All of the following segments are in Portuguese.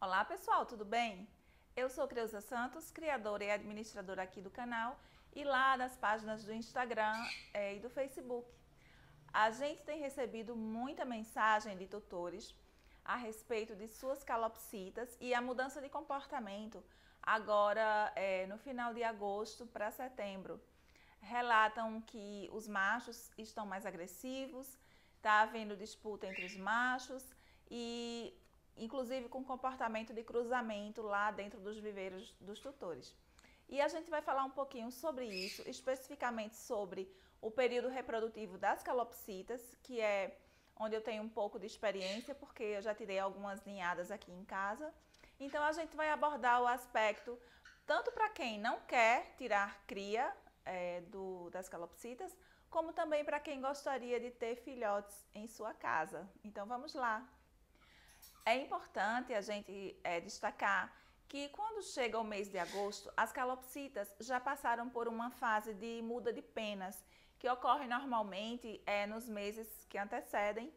Olá pessoal, tudo bem? Eu sou Creuza Santos, criadora e administradora aqui do canal e lá das páginas do Instagram e do Facebook. A gente tem recebido muita mensagem de tutores a respeito de suas calopsitas e a mudança de comportamento agora no final de agosto para setembro. Relatam que os machos estão mais agressivos, está havendo disputa entre os machos e inclusive com comportamento de cruzamento lá dentro dos viveiros dos tutores. E a gente vai falar um pouquinho sobre isso, especificamente sobre o período reprodutivo das calopsitas, que é onde eu tenho um pouco de experiência, porque eu já tirei algumas ninhadas aqui em casa. Então a gente vai abordar o aspecto tanto para quem não quer tirar cria das calopsitas, como também para quem gostaria de ter filhotes em sua casa. Então vamos lá! É importante a gente destacar que quando chega o mês de agosto, as calopsitas já passaram por uma fase de muda de penas, que ocorre normalmente nos meses que antecedem.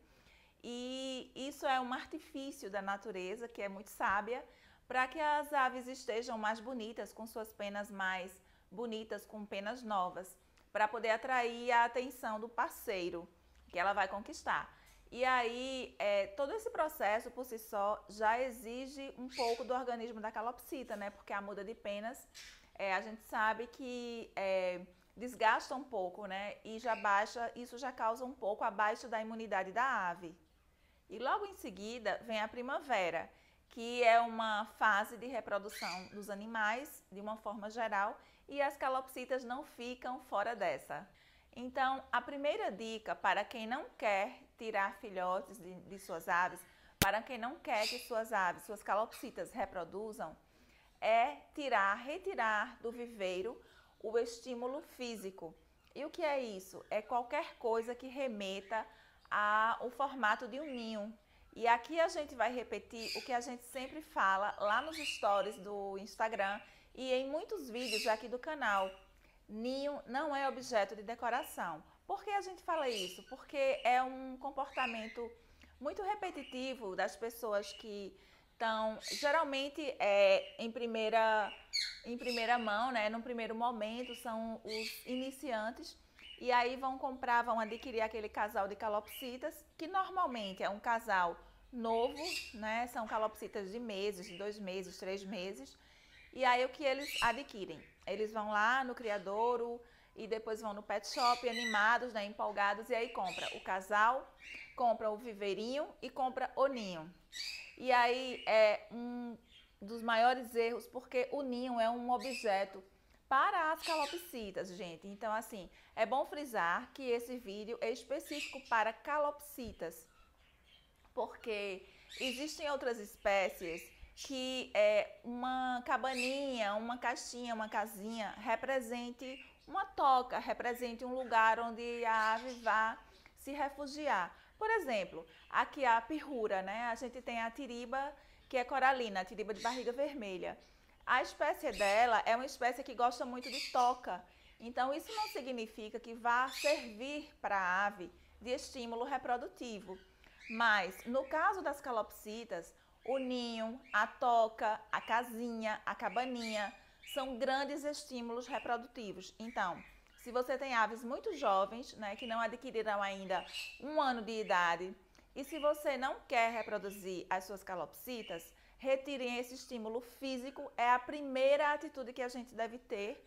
E isso é um artifício da natureza, que é muito sábia, para que as aves estejam mais bonitas, com suas penas mais bonitas, com penas novas, para poder atrair a atenção do parceiro que ela vai conquistar. E aí, todo esse processo por si só já exige um pouco do organismo da calopsita, né? Porque a muda de penas, a gente sabe que desgasta um pouco, né? E já baixa, isso já causa um pouco a baixa da imunidade da ave. E logo em seguida vem a primavera, que é uma fase de reprodução dos animais, de uma forma geral, e as calopsitas não ficam fora dessa. Então, a primeira dica para quem não quer tirar filhotes de suas aves, para quem não quer que suas aves, suas calopsitas reproduzam, é retirar do viveiro o estímulo físico. E o que é isso? É qualquer coisa que remeta ao formato de um ninho. E aqui a gente vai repetir o que a gente sempre fala lá nos stories do Instagram e em muitos vídeos aqui do canal. Ninho não é objeto de decoração. Por que a gente fala isso? Porque é um comportamento muito repetitivo das pessoas que estão geralmente em primeira mão, né? No primeiro momento, são os iniciantes e aí vão comprar, vão adquirir aquele casal de calopsitas, que normalmente é um casal novo, né? São calopsitas de meses, de 2 meses, 3 meses. E aí o que eles adquirem? Eles vão lá no criadouro e depois vão no pet shop animados, né, empolgados, e aí compra o casal, compra o viveirinho e compra o ninho. E aí é um dos maiores erros, porque o ninho é um objeto para as calopsitas, gente. Então, assim, é bom frisar que esse vídeo é específico para calopsitas, porque existem outras espécies que uma cabaninha, uma caixinha, uma casinha represente uma toca, represente um lugar onde a ave vá se refugiar. Por exemplo, aqui a pirrura, né? A gente tem a tiriba, que é coralina, a tiriba de barriga vermelha. A espécie dela é uma espécie que gosta muito de toca. Então, isso não significa que vá servir para a ave de estímulo reprodutivo. Mas, no caso das calopsitas, o ninho, a toca, a casinha, a cabaninha são grandes estímulos reprodutivos. Então, se você tem aves muito jovens, né, que não adquiriram ainda 1 ano de idade, e se você não quer reproduzir as suas calopsitas, retirem esse estímulo físico. É a primeira atitude que a gente deve ter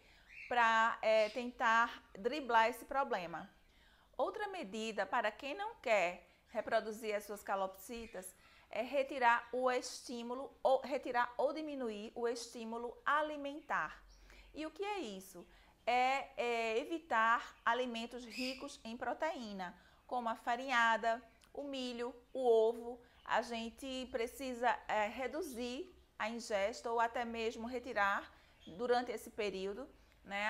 para tentar driblar esse problema. Outra medida para quem não quer reproduzir as suas calopsitas é retirar o estímulo, ou retirar ou diminuir o estímulo alimentar. E o que é isso? É evitar alimentos ricos em proteína, como a farinhada, o milho, o ovo. A gente precisa reduzir a ingesta ou até mesmo retirar durante esse período, né,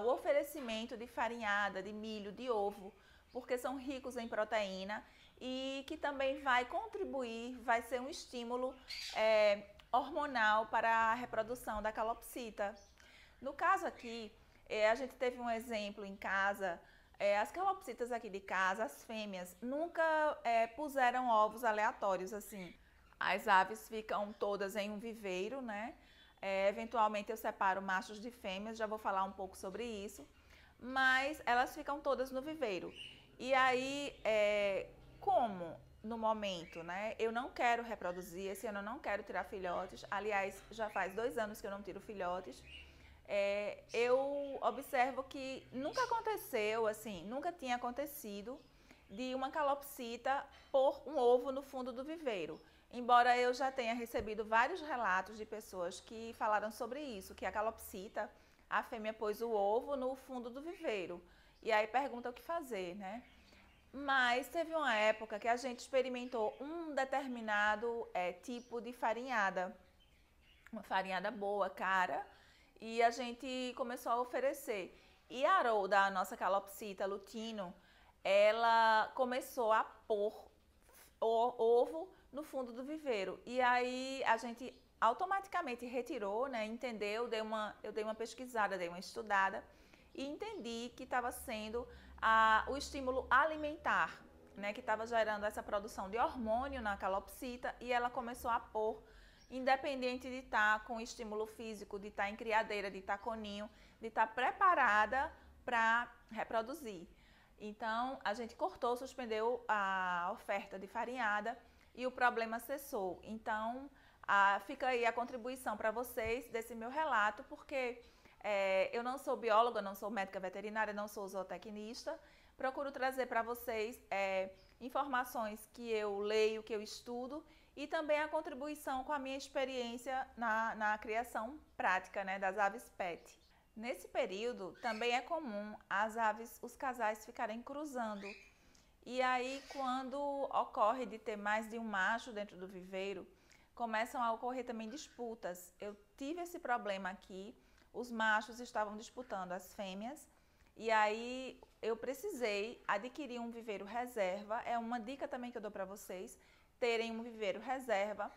o oferecimento de farinhada, de milho, de ovo, porque são ricos em proteína e que também vai contribuir, vai ser um estímulo hormonal para a reprodução da calopsita. No caso aqui, a gente teve um exemplo em casa. As calopsitas aqui de casa, as fêmeas, nunca puseram ovos aleatórios assim. As aves ficam todas em um viveiro, né? Eventualmente eu separo machos de fêmeas, já vou falar um pouco sobre isso, mas elas ficam todas no viveiro. E aí, como no momento, né, eu não quero reproduzir, esse ano eu não quero tirar filhotes, aliás, já faz 2 anos que eu não tiro filhotes, eu observo que nunca aconteceu, assim, nunca tinha acontecido de uma calopsita pôr um ovo no fundo do viveiro. Embora eu já tenha recebido vários relatos de pessoas que falaram sobre isso, que a calopsita, a fêmea pôs o ovo no fundo do viveiro. E aí pergunta o que fazer, né? Mas teve uma época que a gente experimentou um determinado tipo de farinhada, uma farinhada boa, cara, e a gente começou a oferecer. E a Harolda, a nossa calopsita lutino, ela começou a pôr ovo no fundo do viveiro. E aí a gente automaticamente retirou, né? Entendeu? Eu dei uma pesquisada, dei uma estudada e entendi que estava sendo o estímulo alimentar, né? Que estava gerando essa produção de hormônio na calopsita e ela começou a pôr, independente de estar com estímulo físico, de estar em criadeira, de estar com ninho, de estar preparada para reproduzir. Então, a gente cortou, suspendeu a oferta de farinhada e o problema cessou. Então, fica aí a contribuição para vocês desse meu relato, porque eu não sou bióloga, não sou médica veterinária, não sou zootecnista. Procuro trazer para vocês informações que eu leio, que eu estudo e também a contribuição com a minha experiência na criação prática, né, das aves pet. Nesse período, também é comum as aves, os casais ficarem cruzando. E aí, quando ocorre de ter mais de um macho dentro do viveiro, começam a ocorrer também disputas. Eu tive esse problema aqui, os machos estavam disputando as fêmeas, e aí eu precisei adquirir um viveiro reserva. É uma dica também que eu dou para vocês, terem um viveiro reserva,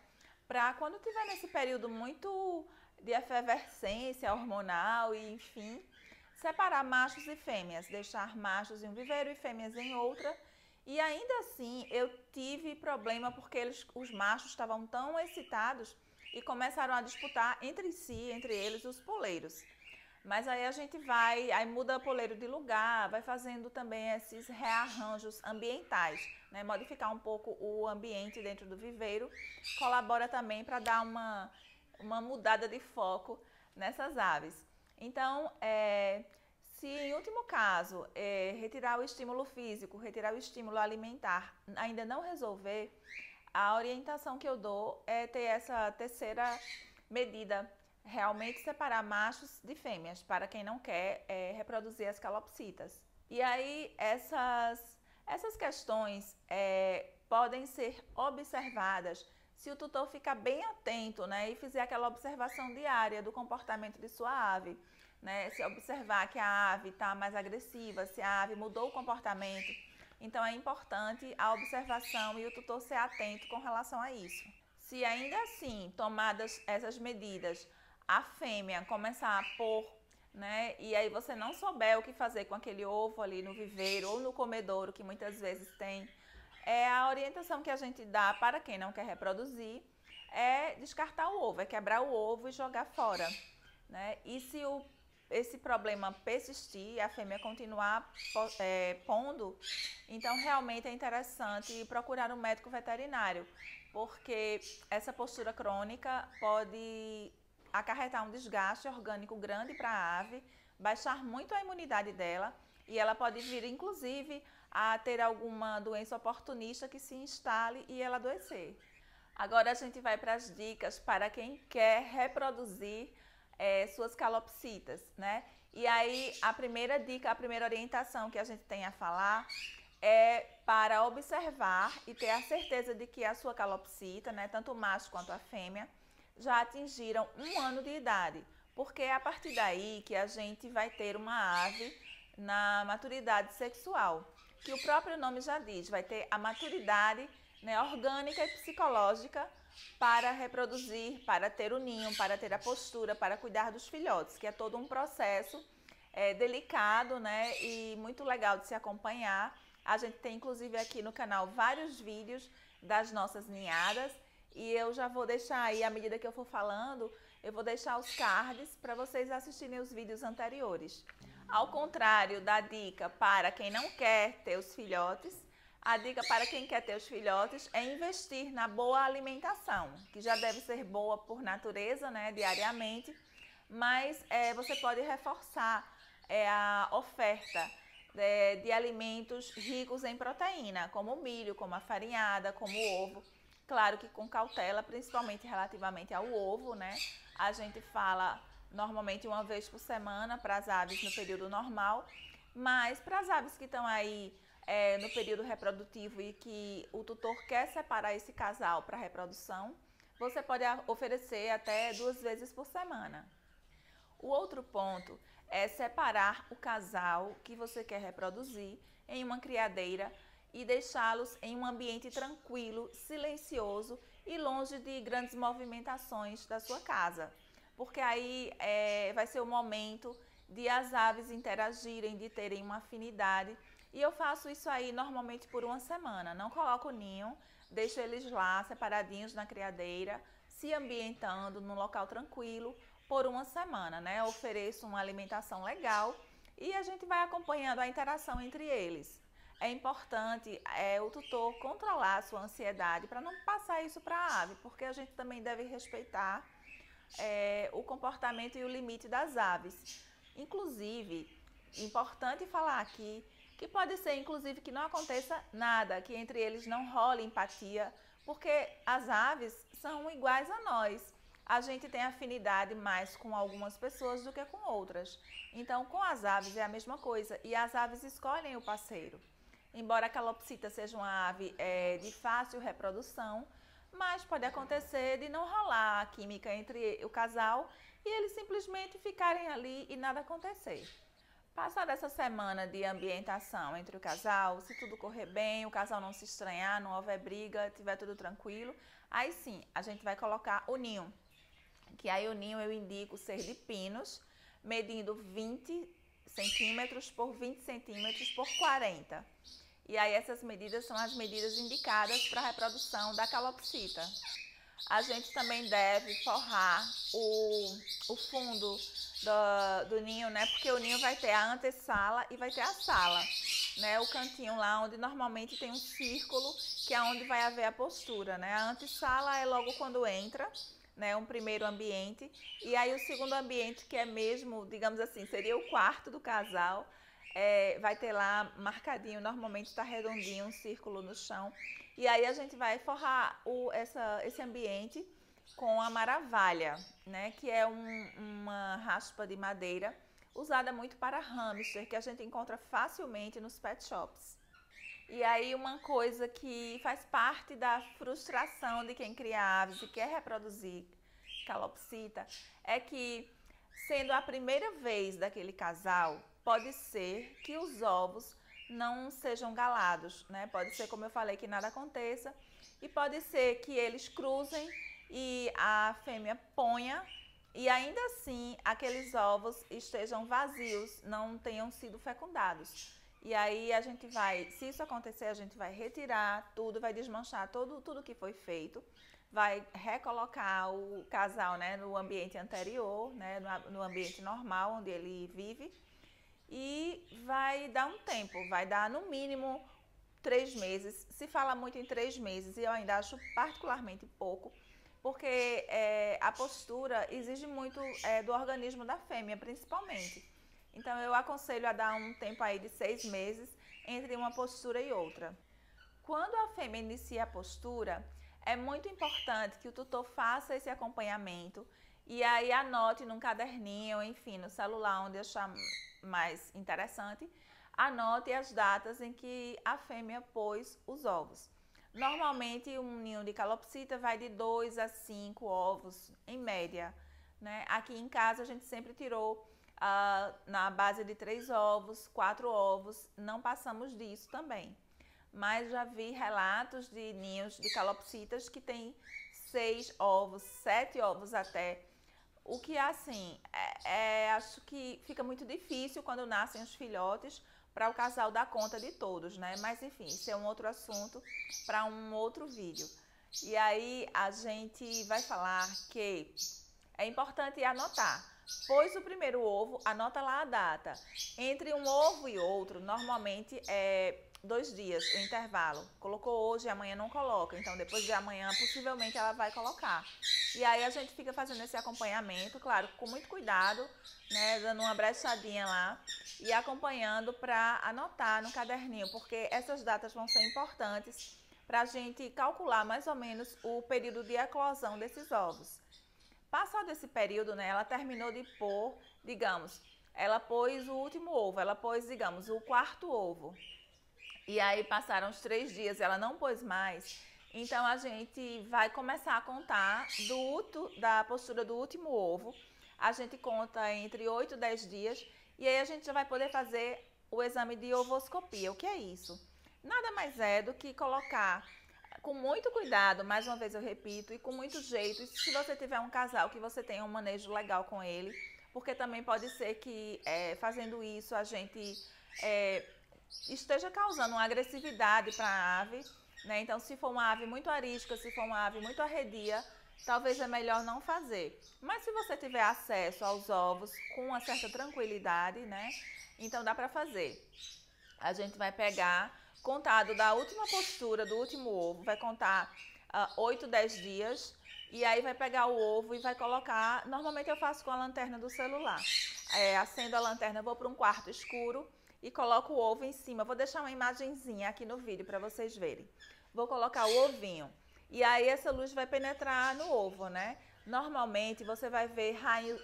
para quando tiver nesse período muito de efervescência hormonal e enfim, separar machos e fêmeas, deixar machos em um viveiro e fêmeas em outra. E ainda assim eu tive problema porque os machos estavam tão excitados e começaram a disputar entre si, entre eles, os poleiros. Mas aí a gente aí muda o poleiro de lugar, vai fazendo também esses rearranjos ambientais, né? Modificar um pouco o ambiente dentro do viveiro, colabora também para dar uma mudada de foco nessas aves. Então, se em último caso, retirar o estímulo físico, retirar o estímulo alimentar, ainda não resolver, a orientação que eu dou é ter essa terceira medida, realmente separar machos de fêmeas, para quem não quer reproduzir as calopsitas. E aí, essas questões podem ser observadas se o tutor ficar bem atento, né, e fizer aquela observação diária do comportamento de sua ave, né, se observar que a ave está mais agressiva, se a ave mudou o comportamento. Então é importante a observação e o tutor ser atento com relação a isso. Se ainda assim, tomadas essas medidas, a fêmea começar a pôr, né, e aí você não souber o que fazer com aquele ovo ali no viveiro ou no comedouro, que muitas vezes tem, a orientação que a gente dá para quem não quer reproduzir é descartar o ovo, é quebrar o ovo e jogar fora, né? E se esse problema persistir, a fêmea continuar pondo, então realmente é interessante procurar um médico veterinário, porque essa postura crônica pode acarretar um desgaste orgânico grande para a ave, baixar muito a imunidade dela e ela pode vir, inclusive, a ter alguma doença oportunista que se instale e ela adoecer. Agora a gente vai para as dicas para quem quer reproduzir suas calopsitas, né? E aí a primeira dica, a primeira orientação que a gente tem a falar é para observar e ter a certeza de que a sua calopsita, né, tanto o macho quanto a fêmea, já atingiram 1 ano de idade, porque é a partir daí que a gente vai ter uma ave na maturidade sexual, que o próprio nome já diz, vai ter a maturidade, né, orgânica e psicológica para reproduzir, para ter o ninho, para ter a postura, para cuidar dos filhotes, que é todo um processo delicado, né, e muito legal de se acompanhar. A gente tem inclusive aqui no canal vários vídeos das nossas ninhadas e eu já vou deixar aí, à medida que eu for falando, eu vou deixar os cards para vocês assistirem os vídeos anteriores. Ao contrário da dica para quem não quer ter os filhotes, a dica para quem quer ter os filhotes é investir na boa alimentação, que já deve ser boa por natureza, né, diariamente, mas você pode reforçar a oferta de alimentos ricos em proteína, como o milho, como a farinhada, como o ovo. Claro que com cautela, principalmente relativamente ao ovo, né? A gente fala normalmente uma vez por semana para as aves no período normal, mas para as aves que estão aí no período reprodutivo e que o tutor quer separar esse casal para reprodução, você pode oferecer até 2 vezes por semana. O outro ponto é separar o casal que você quer reproduzir em uma criadeira e deixá-los em um ambiente tranquilo, silencioso e longe de grandes movimentações da sua casa. Porque aí vai ser o momento de as aves interagirem, de terem uma afinidade. E eu faço isso aí normalmente por uma semana. Não coloco o ninho, deixo eles lá separadinhos na criadeira, se ambientando num local tranquilo por uma semana, né? Eu ofereço uma alimentação legal e a gente vai acompanhando a interação entre eles. É importante o tutor controlar a sua ansiedade para não passar isso para a ave, porque a gente também deve respeitar o comportamento e o limite das aves. Inclusive, importante falar aqui que pode ser, inclusive, que não aconteça nada, que entre eles não role empatia, porque as aves são iguais a nós. A gente tem afinidade mais com algumas pessoas do que com outras. Então, com as aves é a mesma coisa, e as aves escolhem o parceiro. Embora a calopsita seja uma ave de fácil reprodução, mas pode acontecer de não rolar a química entre o casal e eles simplesmente ficarem ali e nada acontecer. Passada essa semana de ambientação entre o casal, se tudo correr bem, o casal não se estranhar, não houver briga, tiver tudo tranquilo, aí sim, a gente vai colocar o ninho. Que aí o ninho eu indico ser de pinos, medindo 20 centímetros por 20 centímetros por 40. E aí essas medidas são as medidas indicadas para a reprodução da calopsita. A gente também deve forrar o fundo do ninho, né? Porque o ninho vai ter a antessala e vai ter a sala, né? O cantinho lá onde normalmente tem um círculo, que é onde vai haver a postura, né? A antessala é logo quando entra, né? Um primeiro ambiente. E aí o segundo ambiente, que é mesmo, digamos assim, seria o quarto do casal, vai ter lá marcadinho, normalmente está redondinho, um círculo no chão. E aí a gente vai forrar esse ambiente com a maravalha, né? Que é uma raspa de madeira usada muito para hamster, que a gente encontra facilmente nos pet shops. E aí uma coisa que faz parte da frustração de quem cria aves e quer reproduzir calopsita é que, sendo a primeira vez daquele casal, pode ser que os ovos não sejam galados, né? Pode ser, como eu falei, que nada aconteça e pode ser que eles cruzem e a fêmea ponha e ainda assim aqueles ovos estejam vazios, não tenham sido fecundados. E aí a gente vai, se isso acontecer, a gente vai retirar tudo, vai desmanchar tudo que foi feito, vai recolocar o casal, né, no ambiente anterior, né, no ambiente normal onde ele vive. E vai dar um tempo, vai dar no mínimo 3 meses. Se fala muito em 3 meses e eu ainda acho particularmente pouco, porque a postura exige muito do organismo da fêmea, principalmente. Então eu aconselho a dar um tempo aí de 6 meses entre uma postura e outra. Quando a fêmea inicia a postura, é muito importante que o tutor faça esse acompanhamento e aí anote num caderninho, enfim, no celular, onde achar mais interessante, anote as datas em que a fêmea pôs os ovos. Normalmente um ninho de calopsita vai de 2 a 5 ovos em média, né? Aqui em casa a gente sempre tirou na base de 3 ovos, 4 ovos, não passamos disso também. Mas já vi relatos de ninhos de calopsitas que tem 6 ovos, 7 ovos até. O que assim, acho que fica muito difícil quando nascem os filhotes para o casal dar conta de todos, né? Mas enfim, isso é um outro assunto para um outro vídeo. E aí a gente vai falar que é importante anotar. Pôs o primeiro ovo, anota lá a data. Entre um ovo e outro, normalmente é 2 dias o intervalo. Colocou hoje e amanhã não coloca. Então, depois de amanhã, possivelmente ela vai colocar. E aí a gente fica fazendo esse acompanhamento, claro, com muito cuidado, né? Dando uma brechadinha lá e acompanhando para anotar no caderninho, porque essas datas vão ser importantes para a gente calcular mais ou menos o período de eclosão desses ovos. Passado esse período, né, ela terminou de pôr, digamos, ela pôs o último ovo, ela pôs, digamos, o quarto ovo. E aí passaram os 3 dias, ela não pôs mais. Então a gente vai começar a contar da postura do último ovo. A gente conta entre 8 e 10 dias e aí a gente já vai poder fazer o exame de ovoscopia. O que é isso? Nada mais é do que colocar com muito cuidado, mais uma vez eu repito, e com muito jeito. E se você tiver um casal que você tenha um manejo legal com ele, porque também pode ser que fazendo isso a gente esteja causando uma agressividade para a ave, né? Então, se for uma ave muito arisca, se for uma ave muito arredia, talvez é melhor não fazer. Mas se você tiver acesso aos ovos com uma certa tranquilidade, né? Então dá para fazer. A gente vai pegar, contado da última postura do último ovo, vai contar 8, 10 dias e aí vai pegar o ovo e vai colocar, normalmente eu faço com a lanterna do celular. Acendo a lanterna, vou para um quarto escuro e coloco o ovo em cima. Vou deixar uma imagenzinha aqui no vídeo para vocês verem. Vou colocar o ovinho e aí essa luz vai penetrar no ovo, né? Normalmente você vai ver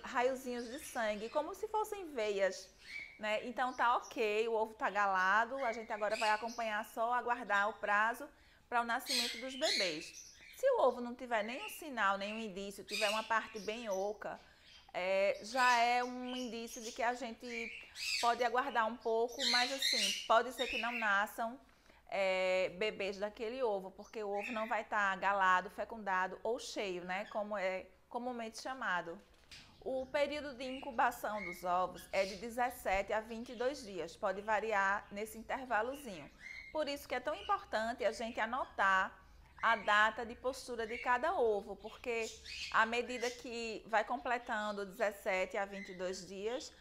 raiozinhos de sangue, como se fossem veias, né? Então tá ok, o ovo tá galado, a gente agora vai acompanhar só, aguardar o prazo para o nascimento dos bebês. Se o ovo não tiver nenhum sinal, nenhum indício, tiver uma parte bem oca, já é um indício de que a gente pode aguardar um pouco, mas assim, pode ser que não nasçam bebês daquele ovo, porque o ovo não vai estar galado, fecundado ou cheio, né? Como é comumente chamado. O período de incubação dos ovos é de 17 a 22 dias, pode variar nesse intervalozinho. Por isso que é tão importante a gente anotar a data de postura de cada ovo, porque à medida que vai completando 17 a 22 dias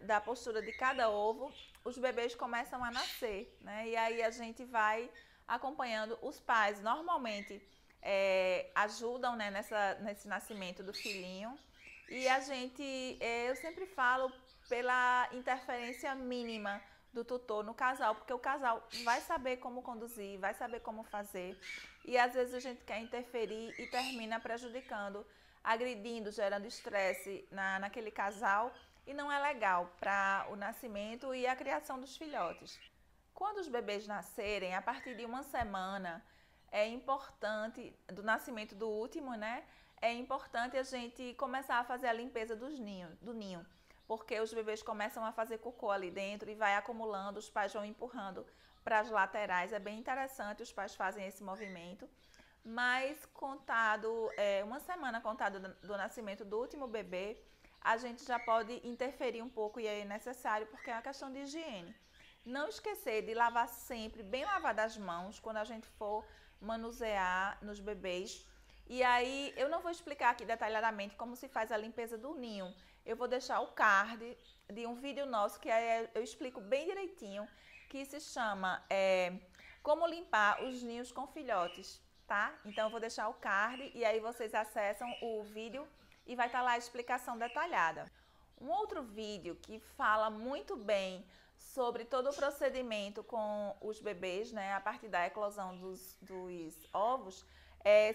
da postura de cada ovo, os bebês começam a nascer, né? E aí a gente vai acompanhando os pais. Normalmente ajudam, né, nesse nascimento do filhinho. E a gente, eu sempre falo pela interferência mínima do tutor no casal, porque o casal vai saber como conduzir, vai saber como fazer. E às vezes a gente quer interferir e termina prejudicando, agredindo, gerando estresse naquele casal. E não é legal para o nascimento e a criação dos filhotes. Quando os bebês nascerem, a partir de uma semana, é importante, do nascimento do último, né? É importante a gente começar a fazer a limpeza do ninho, porque os bebês começam a fazer cocô ali dentro e vai acumulando, os pais vão empurrando para as laterais. É bem interessante, os pais fazem esse movimento. Mas contado, uma semana contada do nascimento do último bebê, a gente já pode interferir um pouco e é necessário porque é uma questão de higiene. Não esquecer de lavar sempre, bem lavadas as mãos, quando a gente for manusear nos bebês. E aí, eu não vou explicar aqui detalhadamente como se faz a limpeza do ninho. Eu vou deixar o card de um vídeo nosso que eu explico bem direitinho, que se chama Como Limpar os Ninhos com Filhotes, tá? Então, eu vou deixar o card e aí vocês acessam o vídeo e vai estar lá a explicação detalhada. Um outro vídeo que fala muito bem sobre todo o procedimento com os bebês, né, a partir da eclosão dos ovos,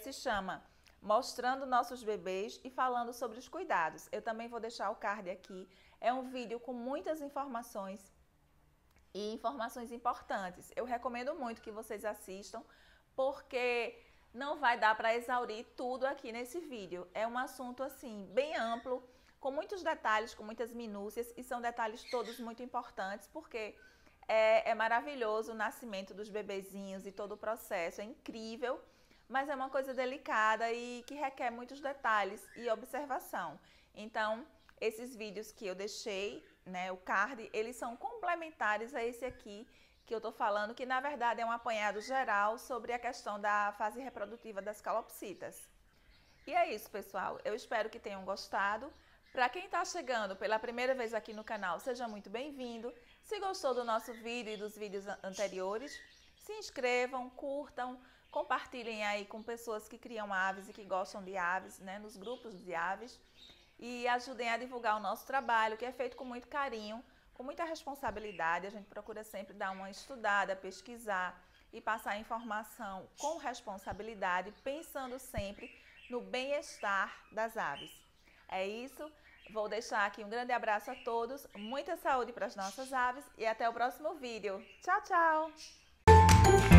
se chama Mostrando Nossos Bebês e falando sobre os cuidados. Eu também vou deixar o card aqui. É um vídeo com muitas informações e informações importantes. Eu recomendo muito que vocês assistam, porque não vai dar para exaurir tudo aqui nesse vídeo. É um assunto assim bem amplo, com muitos detalhes, com muitas minúcias, e são detalhes todos muito importantes, porque é maravilhoso o nascimento dos bebezinhos e todo o processo, é incrível, mas é uma coisa delicada e que requer muitos detalhes e observação. Então, esses vídeos que eu deixei, né, o card, eles são complementares a esse aqui, que eu estou falando, que na verdade é um apanhado geral sobre a questão da fase reprodutiva das calopsitas. E é isso, pessoal. Eu espero que tenham gostado. Para quem está chegando pela primeira vez aqui no canal, seja muito bem-vindo. Se gostou do nosso vídeo e dos vídeos anteriores, se inscrevam, curtam, compartilhem aí com pessoas que criam aves e que gostam de aves, né, nos grupos de aves. E ajudem a divulgar o nosso trabalho, que é feito com muito carinho, com muita responsabilidade. A gente procura sempre dar uma estudada, pesquisar e passar informação com responsabilidade, pensando sempre no bem-estar das aves. É isso, vou deixar aqui um grande abraço a todos, muita saúde para as nossas aves e até o próximo vídeo. Tchau, tchau!